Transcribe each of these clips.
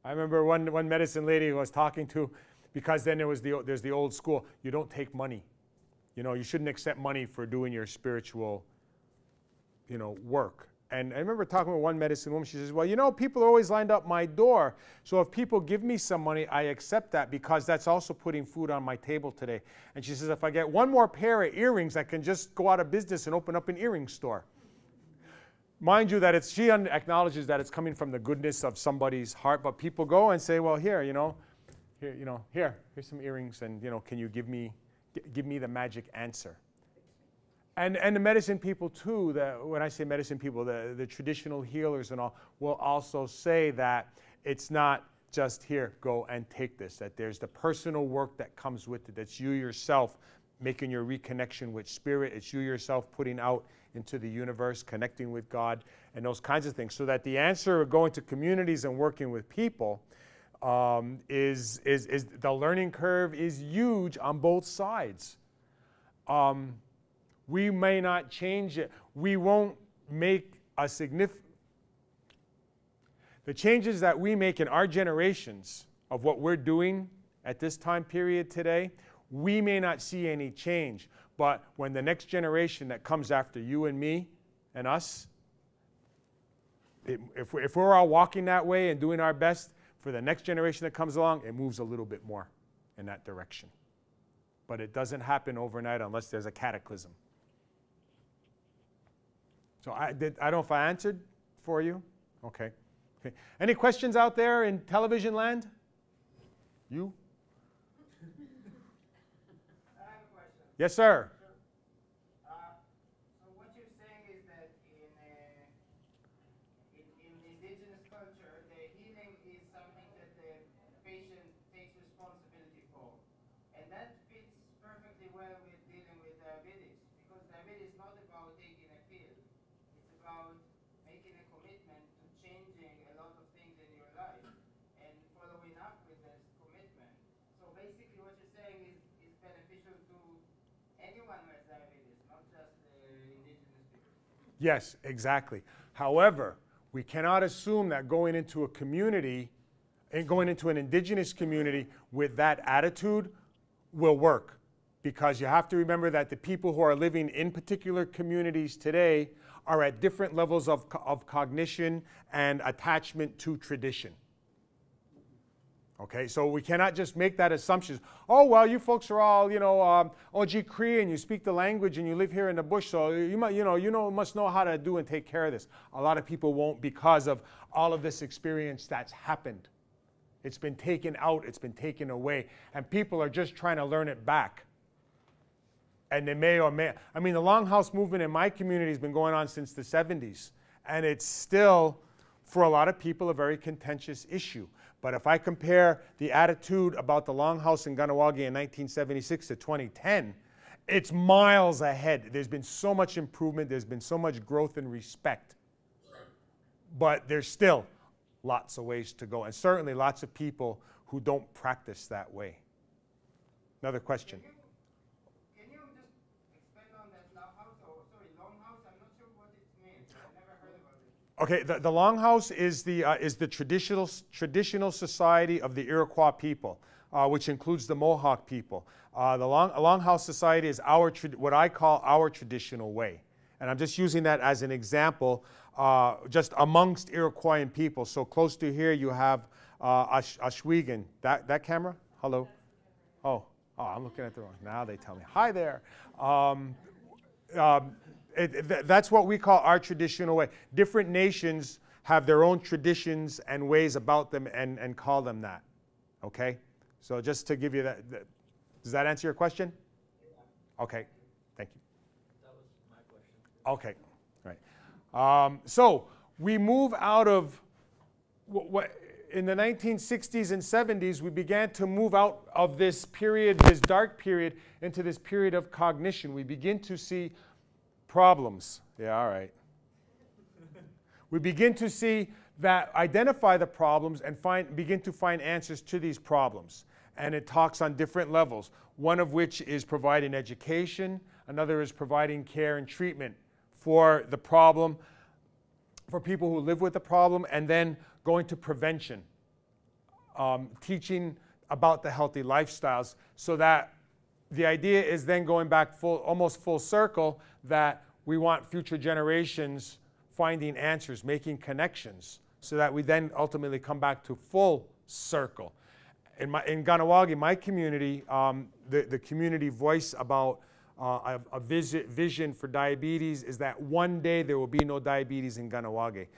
I remember one medicine lady I was talking to, because then there's the old school, you don't take money. You know, you shouldn't accept money for doing your spiritual, you know, work. And I remember talking with one medicine woman. She says, well, you know, people are always lined up my door. So if people give me some money, I accept that because that's also putting food on my table today. And she says, if I get one more pair of earrings, I can just go out of business and open up an earring store. Mind you that she acknowledges that it's coming from the goodness of somebody's heart. But people go and say, well, here's some earrings. And, you know, can you give me the magic answer? And the medicine people too, when I say medicine people, the traditional healers and all, will also say that it's not just here, go and take this, that there's the personal work that comes with it. That's you yourself making your reconnection with spirit. It's you yourself putting out into the universe, connecting with God, and those kinds of things. So that the answer of going to communities and working with people is the learning curve is huge on both sides. We may not change it. We won't make a significant... The changes that we make in our generations of what we're doing at this time period today, we may not see any change. But when the next generation that comes after you and me and us, if we're all walking that way and doing our best, for the next generation that comes along, it moves a little bit more in that direction. But it doesn't happen overnight unless there's a cataclysm. So I don't know if I answered for you. Okay. Any questions out there in television land? You? I have a question. Yes, sir. So what you're saying is that in indigenous culture, the healing is something that the patient takes responsibility for. And that fits perfectly well with dealing with diabetes. Because diabetes is not about taking a pill. It's about making a commitment to changing a lot of things in your life and following up with this commitment. So basically what you're saying is beneficial to anyone who has diabetes, not just indigenous people. Yes, exactly. However, we cannot assume that going into a community and going into an indigenous community with that attitude will work. Because you have to remember that the people who are living in particular communities today are at different levels of cognition and attachment to tradition. Okay, so we cannot just make that assumption. Oh, well, you folks are all, you know, OG Cree and you speak the language and you live here in the bush, so you must know how to do and take care of this. A lot of people won't because of all of this experience that's happened. It's been taken out, it's been taken away, and people are just trying to learn it back. And they may or may, I mean, the Longhouse movement in my community has been going on since the 70s. And it's still, for a lot of people, a very contentious issue. But if I compare the attitude about the Longhouse in Kahnawake in 1976 to 2010, it's miles ahead. There's been so much improvement. There's been so much growth and respect. But there's still lots of ways to go. And certainly lots of people who don't practice that way. Another question. Okay, the Longhouse is the traditional society of the Iroquois people, which includes the Mohawk people. The Longhouse society is what I call our traditional way. And I'm just using that as an example, just amongst Iroquoian people. So close to here you have Ashwegan. That camera? Hello? Oh, I'm looking at the wrong. Now they tell me. Hi there. That's what we call our traditional way. Different nations have their own traditions and ways about them and call them that. Okay? So just to give you that, does that answer your question? Okay. Thank you. That was my question. Okay. Right. So we move out of in the 1960s and 70s, we began to move out of this period, this dark period, into this period of cognition. We begin to see problems. Yeah, all right. We begin to see that, identify the problems and begin to find answers to these problems. And it talks on different levels, one of which is providing education, another is providing care and treatment for the problem, for people who live with the problem, and then going to prevention. teaching about the healthy lifestyles, so that the idea is then going back almost full circle, that we want future generations finding answers, making connections, so that we then ultimately come back to full circle. In Kahnawake, my community, the community voice about a vision for diabetes is that one day there will be no diabetes in Kahnawake.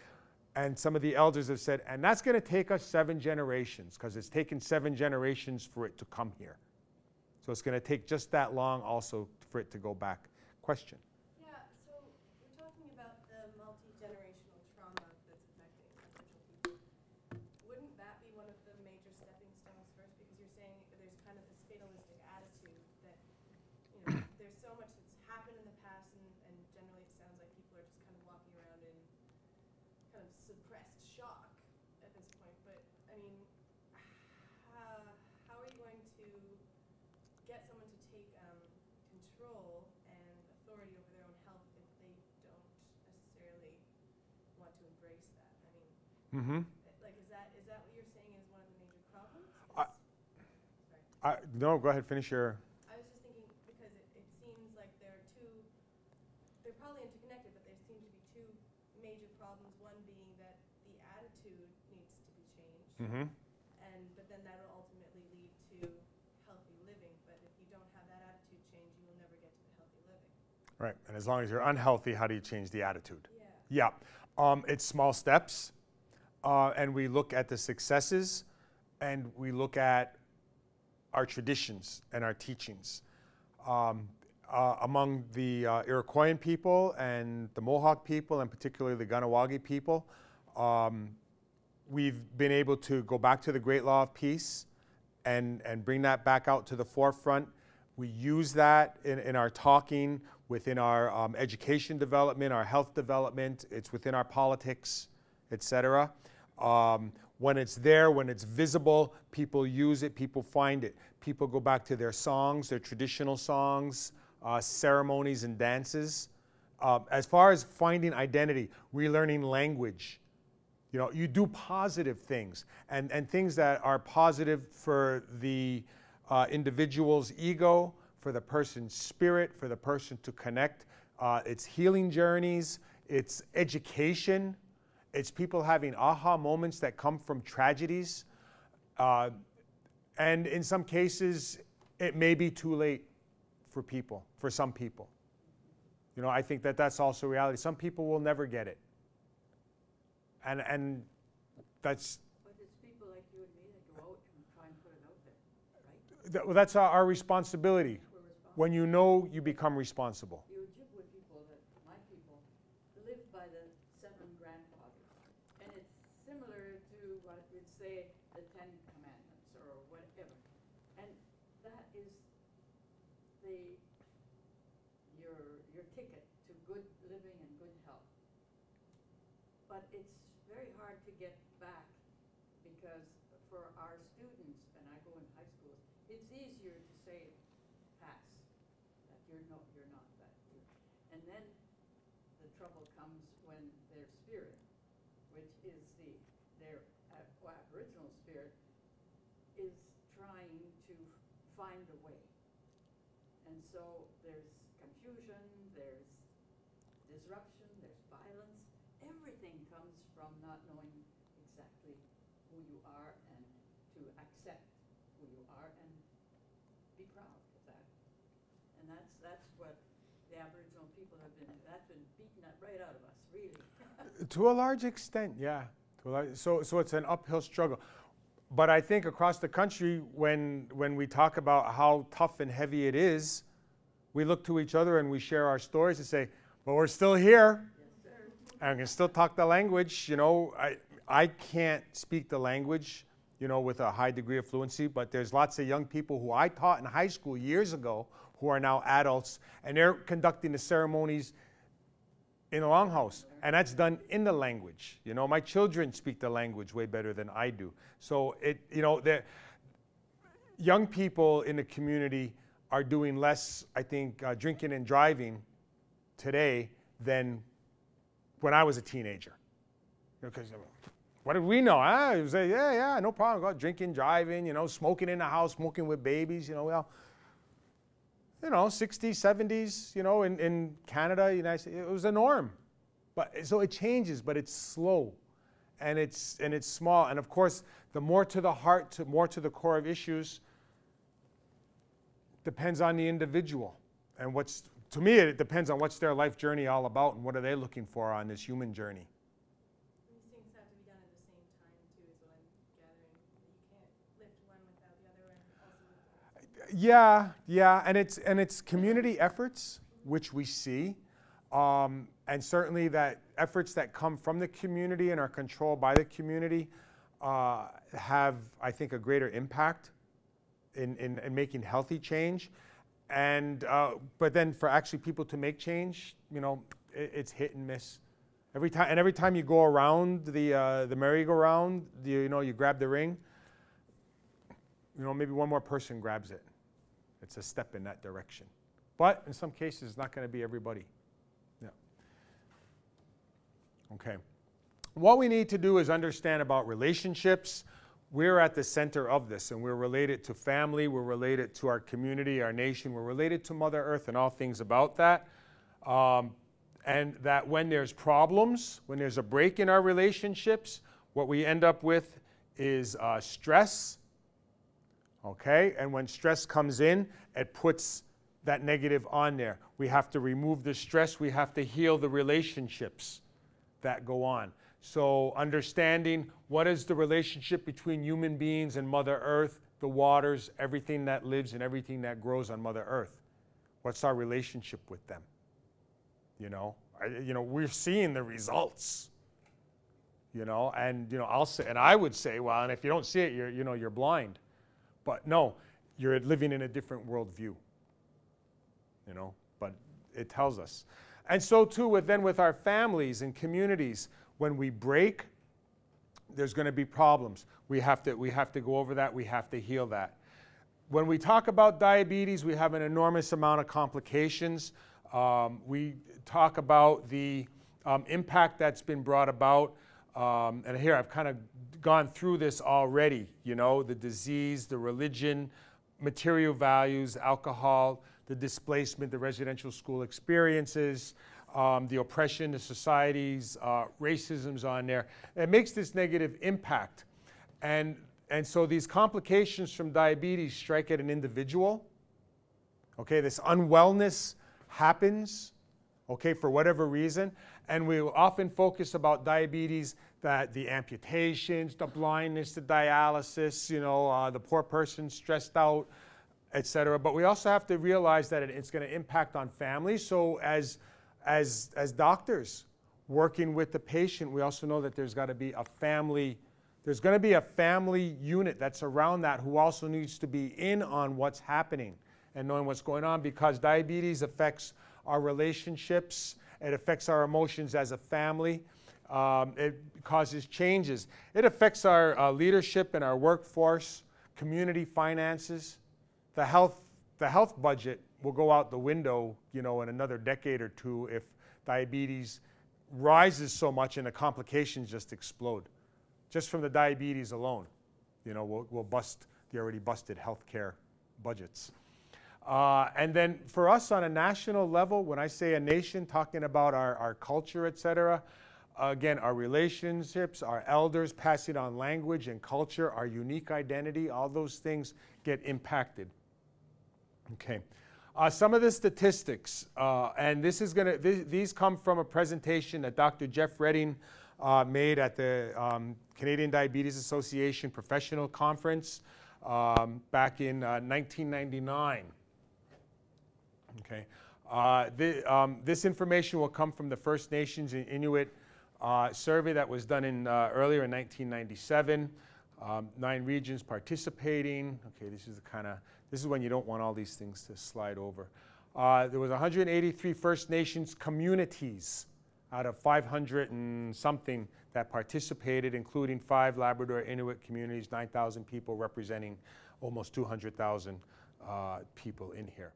And some of the elders have said, and that's going to take us 7 generations, because it's taken 7 generations for it to come here. So it's going to take just that long also for it to go back. Question? Yeah, so we're talking about the multi-generational trauma that's affecting Aboriginal people. Wouldn't that be one of the major stepping stones first? Because you're saying there's kind of this fatalistic attitude that, there's so much that's happened in the past, and generally it sounds like people are just kind of walking around in kind of suppressed shock at this point. But, I mean, how are you going to get someone to take control and authority over their own health if they don't necessarily want to embrace that? I mean, like, is that what you're saying is one of the major problems? Sorry. No, go ahead, finish your... I was just thinking, because it seems like they're probably interconnected, but there seem to be 2 major problems. One being that the attitude needs to be changed. But then that will ultimately lead to healthy living. But if you don't have that attitude change, you will never get to the healthy living. Right, and as long as you're unhealthy, how do you change the attitude? Yeah. It's small steps, and we look at the successes, and we look at our traditions and our teachings. Among the Iroquoian people and the Mohawk people, and particularly the Kahnawake people, we've been able to go back to the Great Law of Peace and bring that back out to the forefront. We use that in our talking, within our education development, our health development. It's within our politics, etc. When it's there, when it's visible, people use it, people find it. People go back to their songs, their traditional songs, ceremonies and dances. As far as finding identity, relearning language, you do positive things, and things that are positive for the individual's ego, for the person's spirit, for the person to connect. It's healing journeys, it's education, it's people having aha moments that come from tragedies. And in some cases, it may be too late for some people. I think that's also reality. Some people will never get it. And that's... But it's people like you and me that go out and try and put it out there, right? Well, that's our responsibility. When you know, you become responsible. The Ojibwe people, my people, live by the 7 grandfathers. And it's similar to what we'd say the 10 Commandments or whatever. And that is your ticket to good living and good health. But it's very hard to get back, because for our students, and I go in high schools, it's easier to say pass, that you're not that. And then the trouble comes when their spirit, which is their Aboriginal spirit, is trying to find a way. And so there's confusion, there's disruption, there's violence. Everything comes from not knowing exactly who you are, and to accept who you are and be proud of that. And that's what the Aboriginal people have been, that's been beaten right out of us, really. To a large extent, yeah. So it's an uphill struggle. But I think across the country, when we talk about how tough and heavy it is, we look to each other and we share our stories and say, but we're still here. Yes, sir. And we can still talk the language. I can't speak the language, with a high degree of fluency, but there's lots of young people who I taught in high school years ago who are now adults, and they're conducting the ceremonies in the Longhouse, and that's done in the language. My children speak the language way better than I do. So the young people in the community are doing less, I think, drinking and driving today than when I was a teenager. Because What did we know? You say, yeah, no problem. Go out drinking, driving, you know, smoking in the house, smoking with babies, you know, well, you know, 60s, 70s, you know, in Canada, United States, it was a norm. But so it changes, but it's slow, and it's small. And of course, the more to the heart, more to the core of issues, depends on the individual. And to me, it depends on what's their life journey all about, and what are they looking for on this human journey. These things have to be done at the same time too, is what I'm gathering. You can't lift one without the other, and also Yeah, and it's community efforts, which we see, and certainly that efforts that come from the community and are controlled by the community have, I think, a greater impact in making healthy change. And but then for actually people to make change, you know, it's hit and miss. Every time you go around the merry-go-round, you know, you grab the ring, you know, maybe one more person grabs it. It's a step in that direction. But in some cases, it's not going to be everybody. Yeah. Okay. What we need to do is understand about relationships. We're at the center of this, and we're related to family, we're related to our community, our nation, we're related to Mother Earth and all things about that. And that when there's problems, when there's a break in our relationships, what we end up with is stress. Okay, and when stress comes in, it puts that negative on there. We have to remove the stress, we have to heal the relationships that go on. So understanding what is the relationship between human beings and Mother Earth, the waters, everything that lives and everything that grows on Mother Earth. What's our relationship with them? You know, we're seeing the results. You know, and you know, I would say, well, and if you don't see it, you're blind. But no, you're living in a different worldview. You know, but it tells us. And so too with our families and communities. When we break, there's going to be problems. We have to go over that. We have to heal that. When we talk about diabetes, we have an enormous amount of complications. We talk about the impact that's been brought about. And here I've kind of gone through this already. You know, the disease, the religion, material values, alcohol, the displacement, the residential school experiences, the oppression, the society's racism's on there. It makes this negative impact. And so these complications from diabetes strike at an individual. Okay, this unwellness happens, okay, for whatever reason. And we often focus about diabetes, that the amputations, the blindness, the dialysis, you know, the poor person stressed out, etc. But we also have to realize that it's going to impact on families. So as doctors working with the patient, we also know that there's got to be a family, there's going to be a family unit that's around that who also needs to be in on what's happening and knowing what's going on, because diabetes affects our relationships, it affects our emotions as a family, it causes changes. It affects our leadership and our workforce, community finances, the health budget will go out the window, you know, in another decade or two if diabetes rises so much and the complications just explode. Just from the diabetes alone, you know, we'll bust the already busted healthcare budgets. And then for us on a national level, when I say a nation, talking about our culture, etc., again, our relationships, our elders passing on language and culture, our unique identity, all those things get impacted. Okay. Some of the statistics, and these come from a presentation that Dr. Jeff Redding made at the Canadian Diabetes Association Professional Conference back in 1999. Okay. This information will come from the First Nations and Inuit survey that was done earlier in 1997. 9 regions participating. Okay, this is when you don't want all these things to slide over. There was 183 First Nations communities out of 500 and something that participated, including 5 Labrador Inuit communities, 9,000 people representing almost 200,000 people in here.